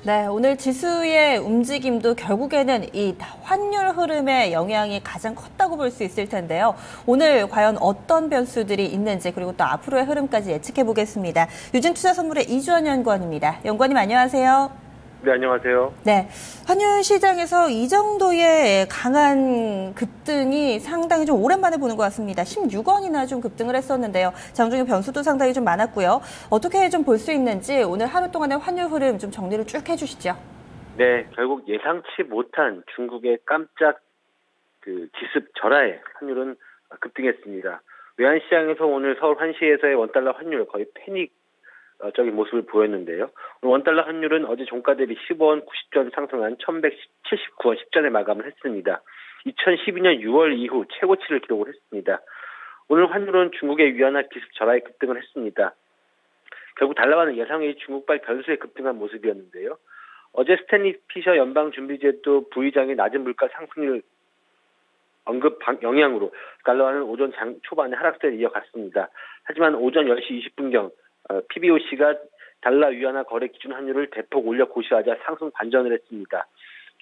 네, 오늘 지수의 움직임도 결국에는 이 환율 흐름의 영향이 가장 컸다고 볼 수 있을 텐데요. 오늘 과연 어떤 변수들이 있는지 그리고 또 앞으로의 흐름까지 예측해 보겠습니다. 유진투자선물의 이주원 연구원입니다. 연구원님 안녕하세요. 네, 안녕하세요. 네, 환율 시장에서 이 정도의 강한 급등이 상당히 좀 오랜만에 보는 것 같습니다. 16원이나 좀 급등을 했었는데요. 장중에 변수도 상당히 좀 많았고요. 어떻게 좀 볼 수 있는지 오늘 하루 동안의 환율 흐름 좀 정리를 쭉 해주시죠. 네, 결국 예상치 못한 중국의 깜짝 기습 절하에 환율은 급등했습니다. 외환시장에서 오늘 서울 환시에서의 원달러 환율 거의 패닉 적인 모습을 보였는데요. 원달러 환율은 어제 종가 대비 15원 90전 상승한 1179원 10전에 마감을 했습니다. 2012년 6월 이후 최고치를 기록을 했습니다. 오늘 환율은 중국의 위안화 기습 절하에 급등을 했습니다. 결국 달러와는 예상외의 중국발 변수에 급등한 모습이었는데요. 어제 스탠리 피셔 연방준비제도 부의장의 낮은 물가 상승률 언급 영향으로 달러와는 오전 초반에 하락세를 이어갔습니다. 하지만 오전 10시 20분경 PBOC가 달러 위안화 거래 기준 환율을 대폭 올려 고시하자 상승 반전을 했습니다.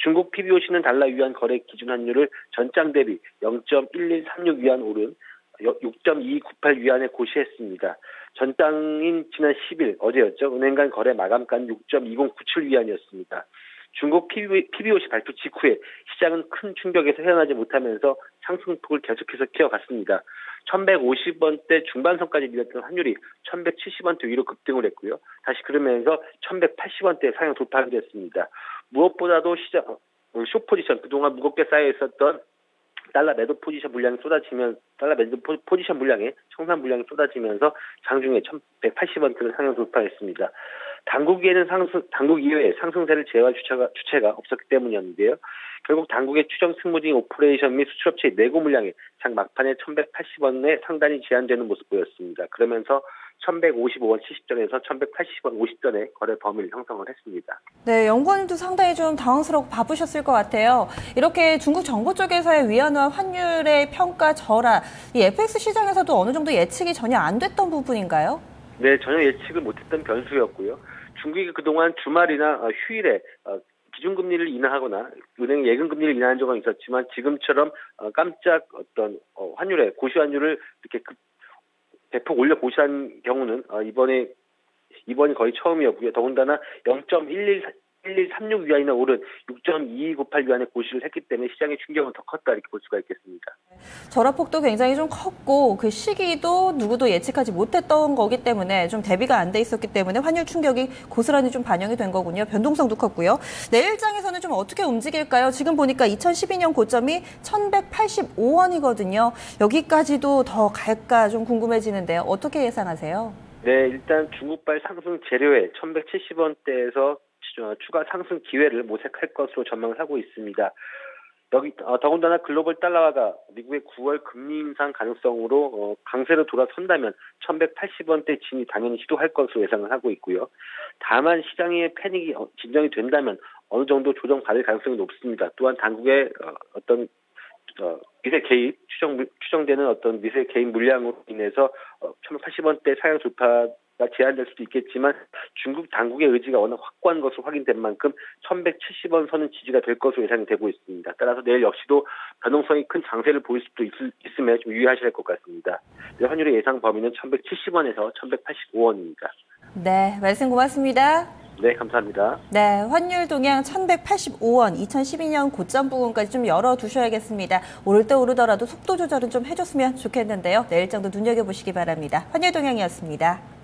중국 PBOC는 달러 위안 거래 기준 환율을 전장 대비 0.1136 위안 오른 6.298 위안에 고시했습니다. 전장인 지난 10일 어제였죠. 은행 간 거래 마감가는 6.2097 위안이었습니다. 중국 PBOC 발표 직후에 시장은 큰 충격에서 헤어나지 못하면서 상승폭을 계속해서 키워갔습니다. 1150원대 중반선까지 밀렸던 환율이 1170원대 위로 급등을 했고요. 다시 그러면서 1180원대 상향 돌파하게 됐습니다. 무엇보다도 시장 숏포지션 그동안 무겁게 쌓여 있었던 달러 매도 포지션 물량이 청산 물량이 쏟아지면서 장중에 1180원대를 상향 돌파했습니다. 당국 이외에 상승세를 제어할 주체가 없었기 때문이었는데요. 결국 당국의 추정 승무진 오퍼레이션 및 수출업체의 내고 물량이 장 막판에 1180원에 상단이 제한되는 모습 보였습니다. 그러면서 1155원 70전에서 1180원 50전의 거래 범위를 형성을 했습니다. 네, 연구원님도 상당히 좀 당황스럽고 바쁘셨을 것 같아요. 이렇게 중국 정부 쪽에서의 위안화 환율의 평가 절하, 이 FX 시장에서도 어느 정도 예측이 전혀 안 됐던 부분인가요? 네, 전혀 예측을 못했던 변수였고요. 중국이 그동안 주말이나 휴일에 기준금리를 인하하거나 은행 예금금리를 인하한 적은 있었지만 지금처럼 깜짝 환율에 고시환율을 이렇게 대폭 올려 고시한 경우는 이번이 거의 처음이었고요. 더군다나 0.1136 위안이나 오른 6.2298 위안의 고시를 했기 때문에 시장의 충격은 더 컸다 이렇게 볼 수가 있겠습니다. 절하폭도 굉장히 좀 컸고 그 시기도 누구도 예측하지 못했던 거기 때문에 좀 대비가 안 돼 있었기 때문에 환율 충격이 고스란히 좀 반영이 된 거군요. 변동성도 컸고요. 내일장에서는 좀 어떻게 움직일까요? 지금 보니까 2012년 고점이 1185원이거든요. 여기까지도 더 갈까 좀 궁금해지는데요. 어떻게 예상하세요? 네, 일단 중국발 상승 재료에 1170원대에서 추가 상승 기회를 모색할 것으로 전망을 하고 있습니다. 더군다나 글로벌 달러화가 미국의 9월 금리 인상 가능성으로 강세로 돌아선다면 1180원대 진입 당연히 시도할 것으로 예상을 하고 있고요. 다만 시장의 패닉이 진정이 된다면 어느 정도 조정받을 가능성이 높습니다. 또한 당국의 미세 개입, 추정되는 미세 개입 물량으로 인해서 1180원대 상향 돌파가 제한될 수도 있겠지만 중국 당국의 의지가 워낙 확고한 것으로 확인된 만큼 1170원 선은 지지가 될 것으로 예상이 되고 있습니다. 따라서 내일 역시도 변동성이 큰 장세를 보일 수도 있음에 좀 유의하셔야 할 것 같습니다. 환율의 예상 범위는 1170원에서 1185원입니다. 네, 말씀 고맙습니다. 네, 감사합니다. 네, 환율 동향 1185원, 2012년 고점 부근까지 좀 열어두셔야겠습니다. 오를 때 오르더라도 속도 조절은 좀 해줬으면 좋겠는데요. 내일장도 눈여겨보시기 바랍니다. 환율 동향이었습니다.